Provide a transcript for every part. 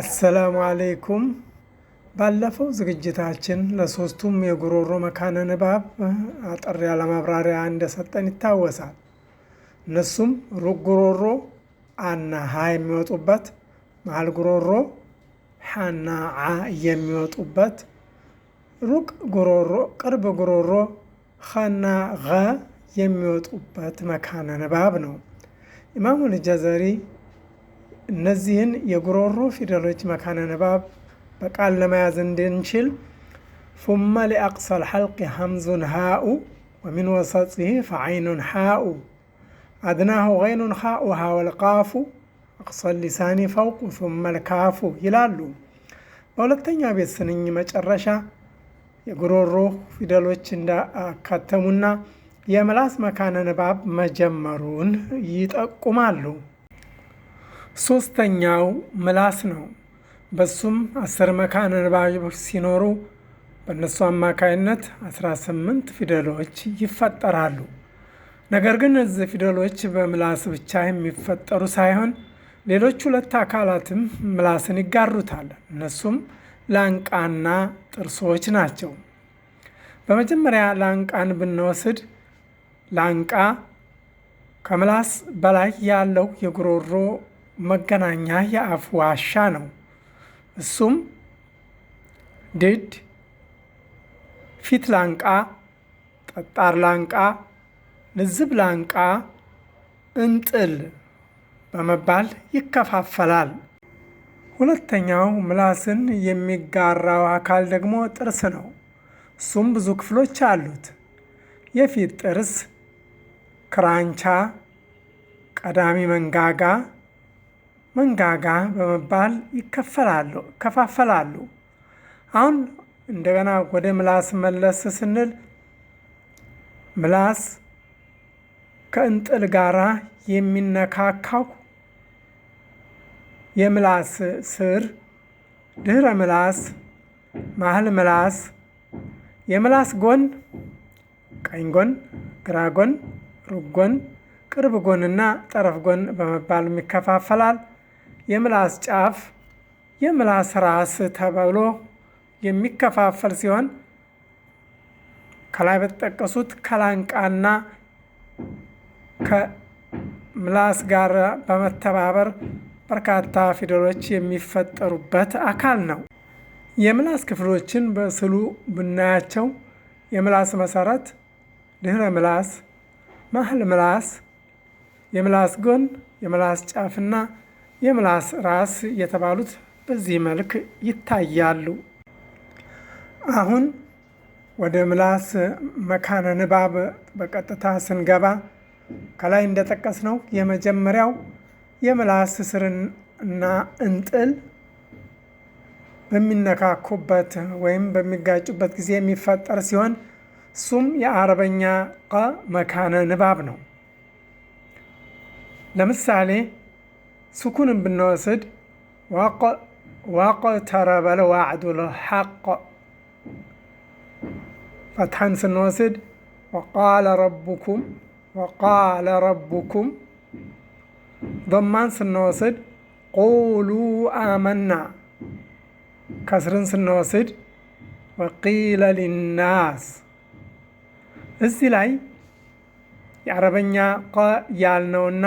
አሰላሙ አለይኩም። ባለፈው ዝግጅታችን ለሶስቱም የጉሮሮ መካነ ንባብ አጠር ያለ ማብራሪያ እንደሰጠን ይታወሳል። እነሱም ሩቅ ጉሮሮ አና ሀ የሚወጡበት፣ መሀል ጉሮሮ ሐና ዓ የሚወጡበት፣ ሩቅ ጉሮሮ ቅርብ ጉሮሮ ኸና ገ የሚወጡበት መካነ ንባብ ነው። ኢማሙል ጀዘሪ እነዚህን የጉሮሮ ፊደሎች መካነ ንባብ በቃል ለመያዝ እንድንችል ثم لأقصى الحلق همز هاء ومن وسطه فعين حاء أدناه غين خاء ها والقاف أقصى اللسان فوق ثم الكاف ይላሉ። በሁለተኛ ቤት ስንኝ መጨረሻ የጉሮሮ ፊደሎች እንዳካተሙና የምላስ መካነ ንባብ መጀመሩን ይጠቁማሉ። ሶስተኛው ምላስ ነው። በሱም 10 መካነ ንባቦች ሲኖሩ በእነሱ አማካይነት 18 ፊደሎች ይፈጠራሉ። ነገር ግን እነዚህ ፊደሎች በምላስ ብቻ የሚፈጠሩ ሳይሆን ሌሎች 2 አካላትም ምላስን ይጋሩታል። እነሱም ላንቃና ጥርሶች ናቸው። በመጀመሪያ ላንቃን ብንወስድ ላንቃ ከምላስ በላይ ያለው የጉሮሮ መገናኛ የአፍ ዋሻ ነው። እሱም ድድ፣ ፊት ላንቃ፣ ጠጣር ላንቃ፣ ልዝብ ላንቃ፣ እንጥል በመባል ይከፋፈላል። ሁለተኛው ምላስን የሚጋራው አካል ደግሞ ጥርስ ነው። እሱም ብዙ ክፍሎች አሉት። የፊት ጥርስ፣ ክራንቻ፣ ቀዳሚ መንጋጋ በመባል ይከፋፈላሉ። አሁን እንደገና ወደ ምላስ መለስ ስንል ምላስ ከእንጥል ጋራ የሚነካካው የምላስ ስር፣ ድህረ ምላስ፣ መሀል ምላስ፣ የምላስ ጎን፣ ቀኝ ጎን፣ ግራ ጎን፣ ሩቅ ጎን፣ ቅርብ ጎንና ጠረፍ ጎን በመባል ይከፋፈላል። የምላስ ጫፍ የምላስ ራስ ተብሎ የሚከፋፈል ሲሆን ከላይ በተጠቀሱት ከላንቃና ከምላስ ጋር በመተባበር በርካታ ፊደሎች የሚፈጠሩበት አካል ነው። የምላስ ክፍሎችን በስዕሉ ብናያቸው የምላስ መሰረት፣ ድህረ ምላስ፣ መሀል ምላስ፣ የምላስ ጎን፣ የምላስ ጫፍና የምላስ ራስ የተባሉት በዚህ መልክ ይታያሉ። አሁን ወደ ምላስ መካነ ንባብ በቀጥታ ስንገባ ከላይ እንደጠቀስነው የመጀመሪያው የምላስ ስርና እንጥል በሚነካኩበት ወይም በሚጋጩበት ጊዜ የሚፈጠር ሲሆን እሱም የአረበኛ ቀ መካነ ንባብ ነው። ለምሳሌ ስኩንን ብንወስድ ወቅተረበል ዋዕዱል ሐቅ፣ ፈትሐን ስንወስድ ወቃለ ረቡኩም፣ ዶማን ስንወስድ ቁሉ አመና፣ ከስርን ስንወስድ ወቂለ ሊናስ። እዚህ ላይ የአረበኛ ቀ ያልነውና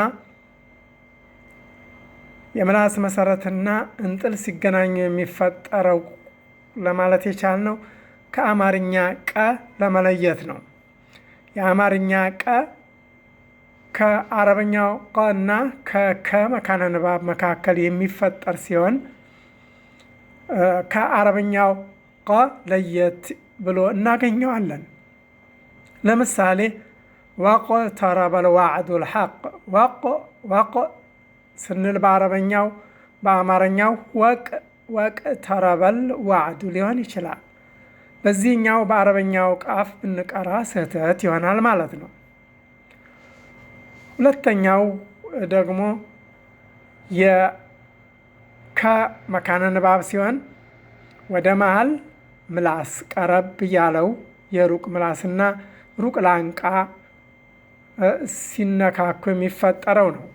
የምላስ መሰረትና እንጥል ሲገናኙ የሚፈጠረው ለማለት የቻልነው ከአማርኛ ቀ ለመለየት ነው። የአማርኛ ቀ ከአረበኛው ቀ እና ከከ መካነ ንባብ መካከል የሚፈጠር ሲሆን ከአረበኛው ቀ ለየት ብሎ እናገኘዋለን። ለምሳሌ ወቅተረበል ዋዕዱል ሐቅ፣ ወቅ ስንል በአማርኛው ወቅተረበል ዋዕዱ ሊሆን ይችላል። በዚህኛው በአረበኛው ቃፍ ብንቀራ ስህተት ይሆናል ማለት ነው። ሁለተኛው ደግሞ ከመካነ ንባብ ሲሆን ወደ መሀል ምላስ ቀረብ ያለው የሩቅ ምላስና ሩቅ ላንቃ ሲነካኩ የሚፈጠረው ነው።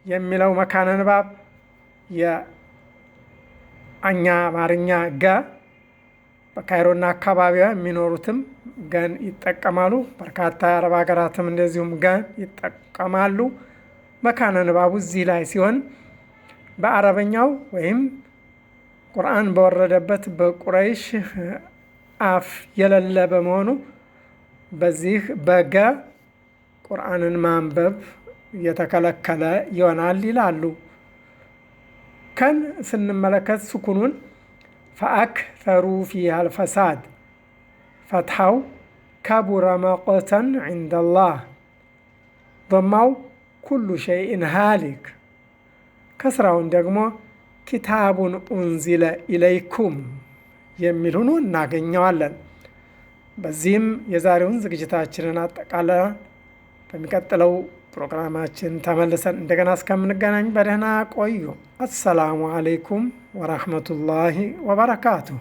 የሚለው መካነ ንባብ የእኛ አማርኛ ገ በካይሮና አካባቢዋ የሚኖሩትም ገን ይጠቀማሉ። በርካታ የአረብ ሀገራትም እንደዚሁም ገን ይጠቀማሉ። መካነ ንባቡ እዚህ ላይ ሲሆን በአረበኛው ወይም ቁርአን በወረደበት በቁረይሽ አፍ የሌለ በመሆኑ በዚህ በገ ቁርአንን ማንበብ የተከለከለ ይሆናል ይላሉ። ከን ስንመለከት ስኩኑን ፈአክተሩ ፊሃ አልፈሳድ ፈትሐው ከቡረ መቅተን ዐንደላህ ዶማው ኩሉ ሸይእን ሃሊክ ከስራውን ደግሞ ኪታቡን ኡንዚለ ኢለይኩም የሚል ሆኖ እናገኘዋለን። በዚህም የዛሬውን ዝግጅታችንን አጠቃለናል። በሚቀጥለው ፕሮግራማችን ተመልሰን እንደገና እስከምንገናኝ በደህና ቆዩ። አሰላሙ አለይኩም ወራህመቱላሂ ወበረካቱሁ።